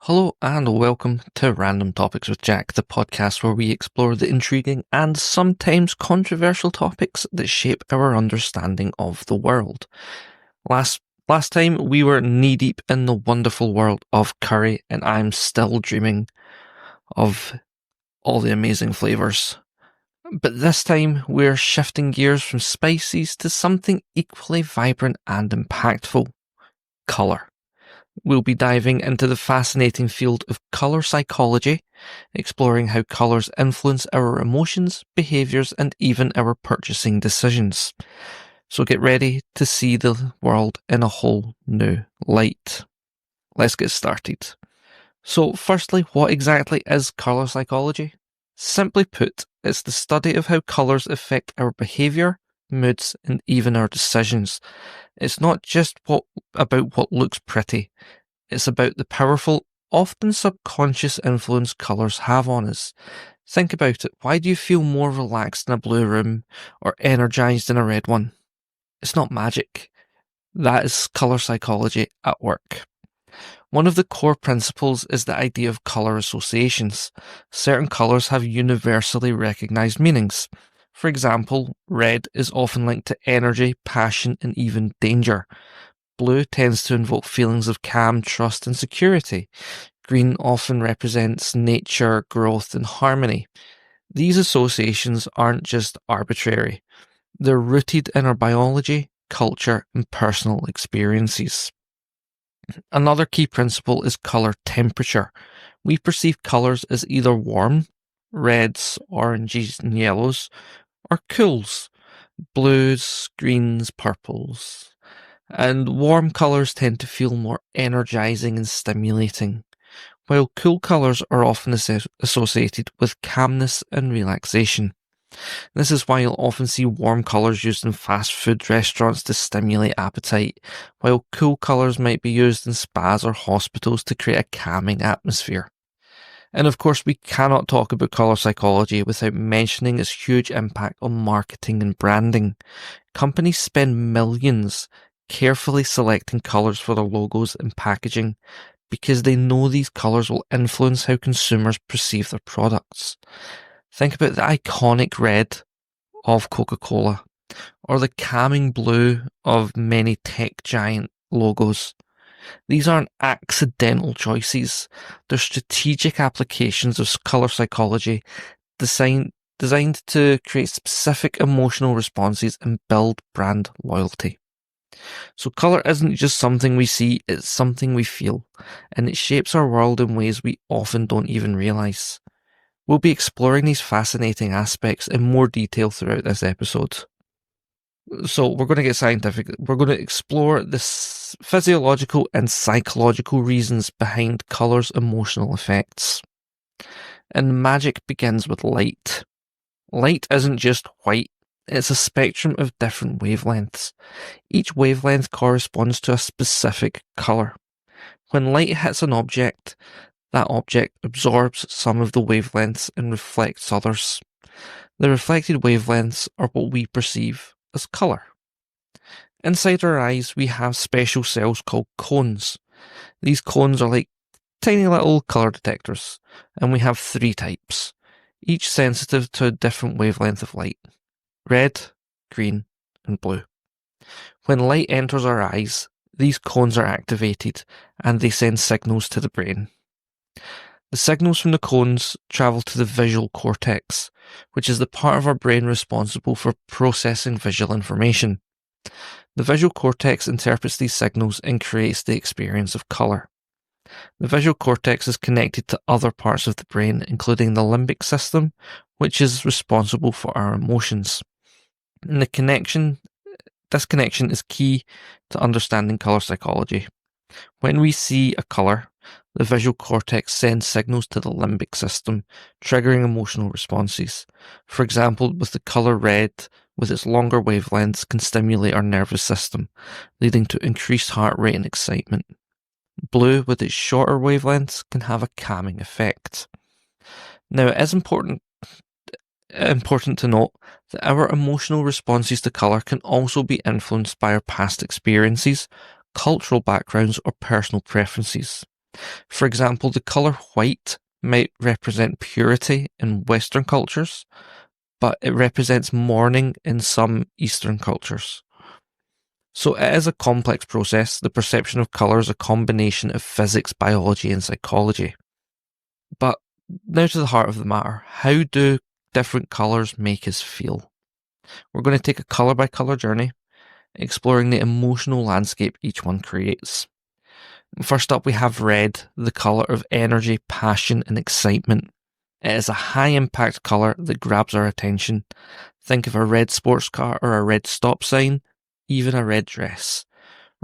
Hello and welcome to Random Topics with Jack, the podcast where we explore the intriguing and sometimes controversial topics that shape our understanding of the world. Last time we were knee-deep in the wonderful world of curry, and I'm still dreaming of all the amazing flavours. But this time we're shifting gears from spices to something equally vibrant and impactful: colour. We'll be diving into the fascinating field of colour psychology, exploring how colours influence our emotions, behaviours, and even our purchasing decisions. So get ready to see the world in a whole new light. Let's get started. So firstly, what exactly is colour psychology? Simply put, it's the study of how colours affect our behaviour, moods, and even our decisions. It's not just about what looks pretty. It's about the powerful, often subconscious influence colours have on us. Think about it. Why do you feel more relaxed in a blue room or energised in a red one? It's not magic. That is colour psychology at work. One of the core principles is the idea of colour associations. Certain colours have universally recognised meanings. For example, red is often linked to energy, passion, and even danger. Blue tends to invoke feelings of calm, trust, and security. Green often represents nature, growth, and harmony. These associations aren't just arbitrary. They're rooted in our biology, culture, and personal experiences. Another key principle is colour temperature. We perceive colours as either warm, reds, oranges, and yellows, or cools, blues, greens, purples. And warm colours tend to feel more energising and stimulating, while cool colours are often associated with calmness and relaxation. This is why you'll often see warm colours used in fast food restaurants to stimulate appetite, while cool colours might be used in spas or hospitals to create a calming atmosphere. And of course, we cannot talk about colour psychology without mentioning its huge impact on marketing and branding. Companies spend millions carefully selecting colours for their logos and packaging because they know these colours will influence how consumers perceive their products. Think about the iconic red of Coca-Cola or the calming blue of many tech giant logos. These aren't accidental choices. They're strategic applications of colour psychology designed to create specific emotional responses and build brand loyalty. So colour isn't just something we see, it's something we feel, and it shapes our world in ways we often don't even realise. We'll be exploring these fascinating aspects in more detail throughout this episode. So we're going to get scientific. We're going to explore the physiological and psychological reasons behind colour's emotional effects. And magic begins with light. Light isn't just white, it's a spectrum of different wavelengths. Each wavelength corresponds to a specific colour. When light hits an object, that object absorbs some of the wavelengths and reflects others. The reflected wavelengths are what we perceive as colour. Inside our eyes, we have special cells called cones. These cones are like tiny little colour detectors, and we have 3 types, each sensitive to a different wavelength of light: red, green, and blue. When light enters our eyes, these cones are activated, and they send signals to the brain. The signals from the cones travel to the visual cortex, which is the part of our brain responsible for processing visual information. The visual cortex interprets these signals and creates the experience of colour. The visual cortex is connected to other parts of the brain, including the limbic system, which is responsible for our emotions. And this connection is key to understanding colour psychology. When we see a colour, the visual cortex sends signals to the limbic system, triggering emotional responses. For example, with the colour red, with its longer wavelengths, can stimulate our nervous system, leading to increased heart rate and excitement. Blue, with its shorter wavelengths, can have a calming effect. Now, it is important to note that our emotional responses to colour can also be influenced by our past experiences, cultural backgrounds, or personal preferences. For example, the colour white might represent purity in Western cultures, but it represents mourning in some Eastern cultures. So it is a complex process. The perception of colour is a combination of physics, biology, and psychology. But now to the heart of the matter. How do different colours make us feel? We're going to take a colour by colour journey, exploring the emotional landscape each one creates. First up, we have red, the colour of energy, passion, and excitement. It is a high impact colour that grabs our attention. Think of a red sports car or a red stop sign, even a red dress.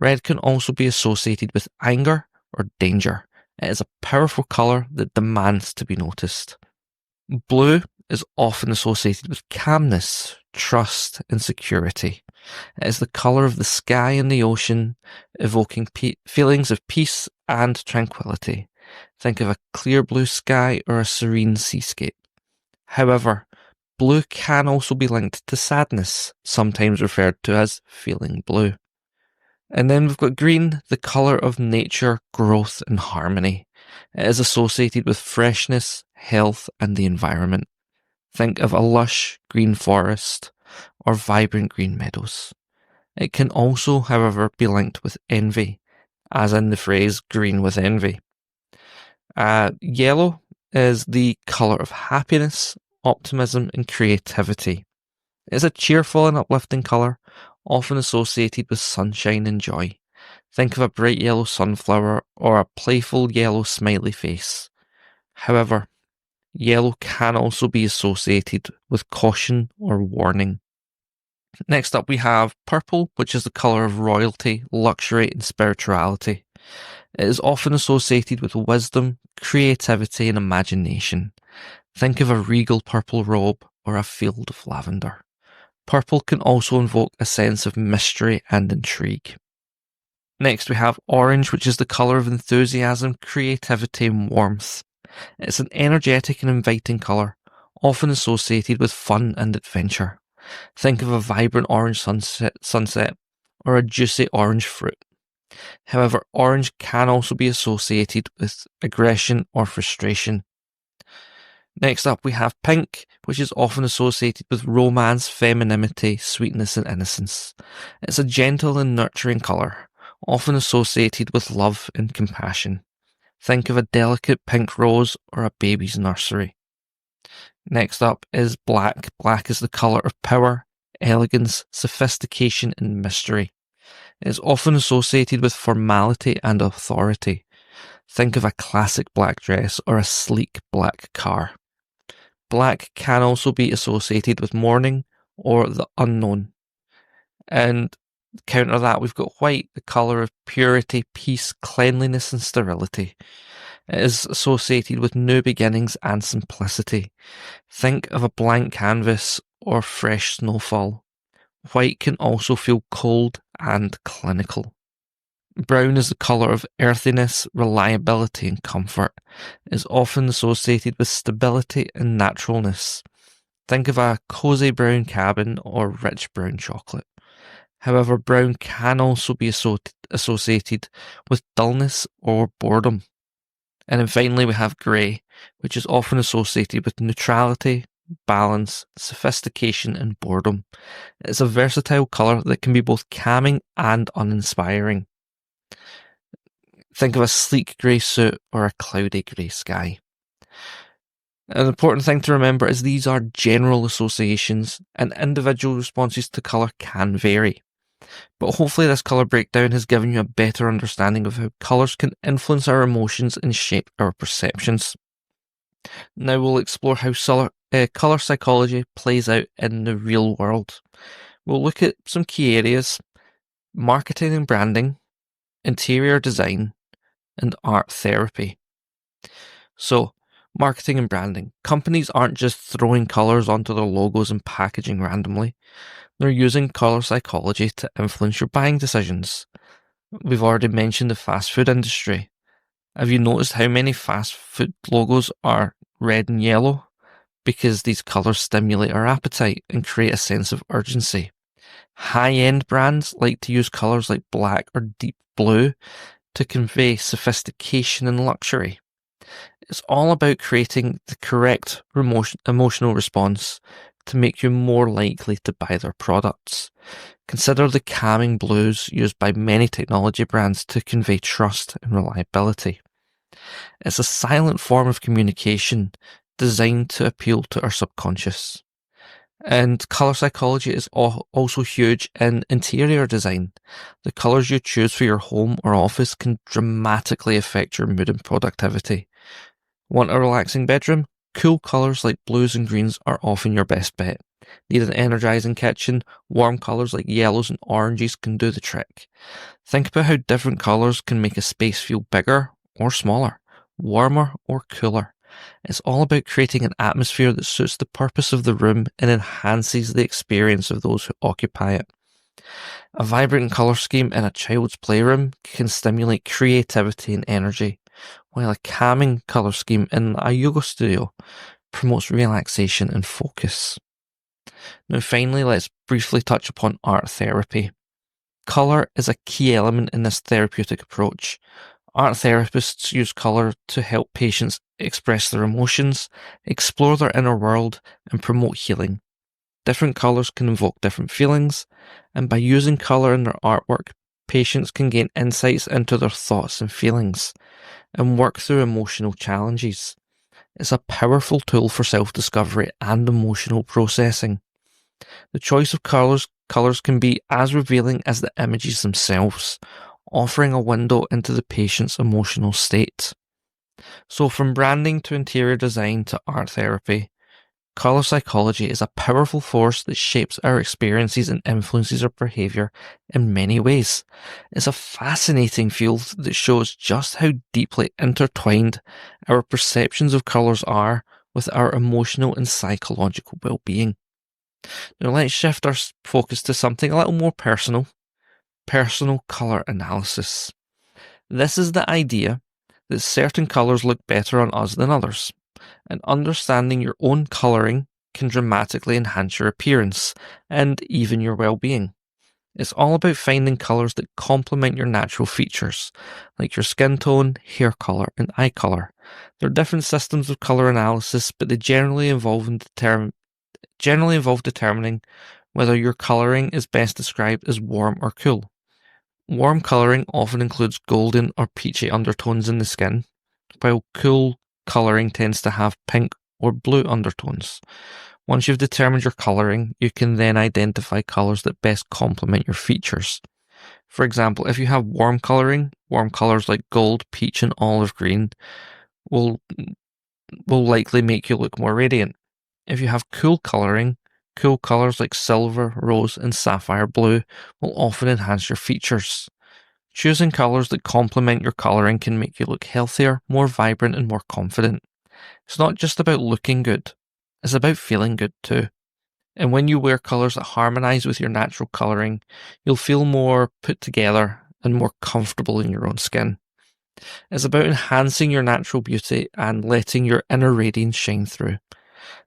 Red can also be associated with anger or danger. It is a powerful colour that demands to be noticed. Blue is often associated with calmness, trust, and security. It is the colour of the sky and the ocean, evoking feelings of peace and tranquility. Think of a clear blue sky or a serene seascape. However, blue can also be linked to sadness, sometimes referred to as feeling blue. And then we've got green, the colour of nature, growth, and harmony. It is associated with freshness, health, and the environment. Think of a lush green forest or vibrant green meadows. It can also, however, be linked with envy, as in the phrase green with envy. Yellow is the colour of happiness, optimism, and creativity. It's a cheerful and uplifting colour, often associated with sunshine and joy. Think of a bright yellow sunflower or a playful yellow smiley face. However, yellow can also be associated with caution or warning. Next up, we have purple, which is the colour of royalty, luxury, and spirituality. It is often associated with wisdom, creativity, and imagination. Think of a regal purple robe or a field of lavender. Purple can also invoke a sense of mystery and intrigue. Next, we have orange, which is the colour of enthusiasm, creativity, and warmth. It's an energetic and inviting colour, often associated with fun and adventure. Think of a vibrant orange sunset or a juicy orange fruit. However, orange can also be associated with aggression or frustration. Next up, we have pink, which is often associated with romance, femininity, sweetness, and innocence. It's a gentle and nurturing colour, often associated with love and compassion. Think of a delicate pink rose or a baby's nursery. Next up is black. Black is the colour of power, elegance, sophistication, and mystery. It is often associated with formality and authority. Think of a classic black dress or a sleek black car. Black can also be associated with mourning or the unknown. And counter that, we've got white, the colour of purity, peace, cleanliness, and sterility. It is associated with new beginnings and simplicity. Think of a blank canvas or fresh snowfall. White can also feel cold and clinical. Brown is the colour of earthiness, reliability, and comfort. It is often associated with stability and naturalness. Think of a cosy brown cabin or rich brown chocolate. However, brown can also be associated with dullness or boredom. And then finally, we have grey, which is often associated with neutrality, balance, sophistication, and boredom. It's a versatile colour that can be both calming and uninspiring. Think of a sleek grey suit or a cloudy grey sky. An important thing to remember is these are general associations, and individual responses to colour can vary. But hopefully this colour breakdown has given you a better understanding of how colours can influence our emotions and shape our perceptions. Now we'll explore how colour psychology plays out in the real world. We'll look at some key areas: marketing and branding, interior design, and art therapy. So, marketing and branding. Companies aren't just throwing colours onto their logos and packaging randomly. They're using colour psychology to influence your buying decisions. We've already mentioned the fast food industry. Have you noticed how many fast food logos are red and yellow? Because these colours stimulate our appetite and create a sense of urgency. High-end brands like to use colours like black or deep blue to convey sophistication and luxury. It's all about creating the correct emotional response to make you more likely to buy their products. Consider the calming blues used by many technology brands to convey trust and reliability. It's a silent form of communication designed to appeal to our subconscious. And colour psychology is also huge in interior design. The colours you choose for your home or office can dramatically affect your mood and productivity. Want a relaxing bedroom? Cool colours like blues and greens are often your best bet. Need an energising kitchen? Warm colours like yellows and oranges can do the trick. Think about how different colours can make a space feel bigger or smaller, warmer or cooler. It's all about creating an atmosphere that suits the purpose of the room and enhances the experience of those who occupy it. A vibrant colour scheme in a child's playroom can stimulate creativity and energy, while a calming colour scheme in a yoga studio promotes relaxation and focus. Now finally, let's briefly touch upon art therapy. Colour is a key element in this therapeutic approach. Art therapists use colour to help patients express their emotions, explore their inner world, and promote healing. Different colours can evoke different feelings, and by using colour in their artwork, patients can gain insights into their thoughts and feelings, and work through emotional challenges. It's a powerful tool for self-discovery and emotional processing. The choice of colours can be as revealing as the images themselves, offering a window into the patient's emotional state. So from branding to interior design to art therapy, colour psychology is a powerful force that shapes our experiences and influences our behaviour in many ways. It's a fascinating field that shows just how deeply intertwined our perceptions of colours are with our emotional and psychological well-being. Now let's shift our focus to something a little more personal colour analysis. This is the idea that certain colours look better on us than others, and understanding your own colouring can dramatically enhance your appearance and even your well-being. It's all about finding colours that complement your natural features, like your skin tone, hair colour, and eye colour. There are different systems of colour analysis, but they generally involve determining whether your colouring is best described as warm or cool. Warm colouring often includes golden or peachy undertones in the skin, while cool colouring tends to have pink or blue undertones. Once you've determined your colouring, you can then identify colours that best complement your features. For example, if you have warm colours like gold, peach and olive green will likely make you look more radiant. If you have cool colours like silver, rose and sapphire blue will often enhance your features. Choosing colours that complement your colouring can make you look healthier, more vibrant and more confident. It's not just about looking good, it's about feeling good too. And when you wear colours that harmonise with your natural colouring, you'll feel more put together and more comfortable in your own skin. It's about enhancing your natural beauty and letting your inner radiance shine through.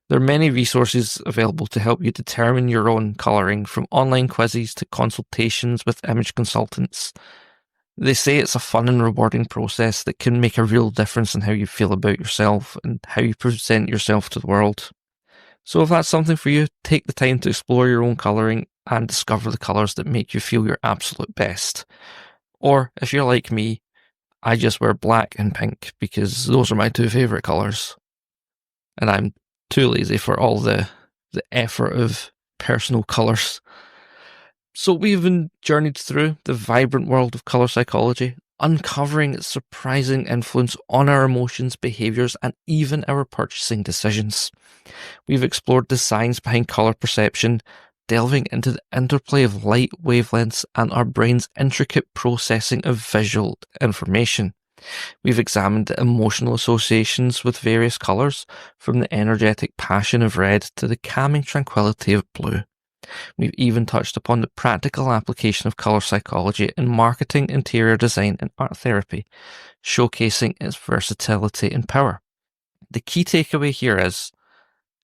There are many resources available to help you determine your own colouring, from online quizzes to consultations with image consultants. They say it's a fun and rewarding process that can make a real difference in how you feel about yourself and how you present yourself to the world. So if that's something for you, take the time to explore your own colouring and discover the colours that make you feel your absolute best. Or if you're like me, I just wear black and pink because those are my two favourite colours. And I'm too lazy for all the effort of personal colours. So we've journeyed through the vibrant world of colour psychology, uncovering its surprising influence on our emotions, behaviours, and even our purchasing decisions. We've explored the science behind colour perception, delving into the interplay of light wavelengths and our brain's intricate processing of visual information. We've examined the emotional associations with various colours, from the energetic passion of red to the calming tranquility of blue. We've even touched upon the practical application of colour psychology in marketing, interior design and art therapy, showcasing its versatility and power. The key takeaway here is,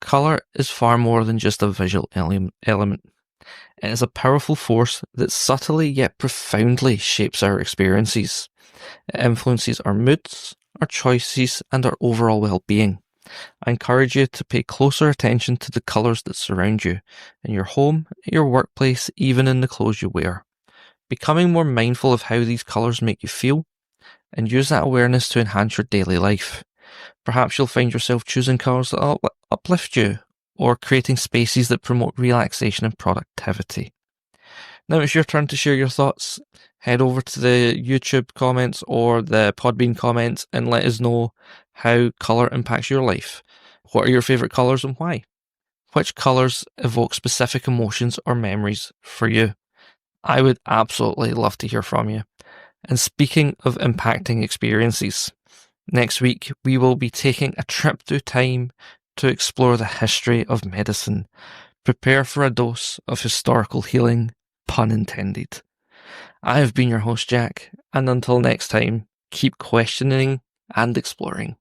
colour is far more than just a visual element. It is a powerful force that subtly yet profoundly shapes our experiences. It influences our moods, our choices, and our overall well-being. I encourage you to pay closer attention to the colours that surround you, in your home, your workplace, even in the clothes you wear. Becoming more mindful of how these colours make you feel, and use that awareness to enhance your daily life. Perhaps you'll find yourself choosing colours that uplift you, or creating spaces that promote relaxation and productivity. Now it's your turn to share your thoughts. Head over to the YouTube comments or the Podbean comments and let us know how colour impacts your life. What are your favourite colours and why? Which colours evoke specific emotions or memories for you? I would absolutely love to hear from you. And speaking of impacting experiences, next week we will be taking a trip through time to explore the history of medicine. Prepare for a dose of historical healing, pun intended. I have been your host, Jack, and until next time, keep questioning and exploring.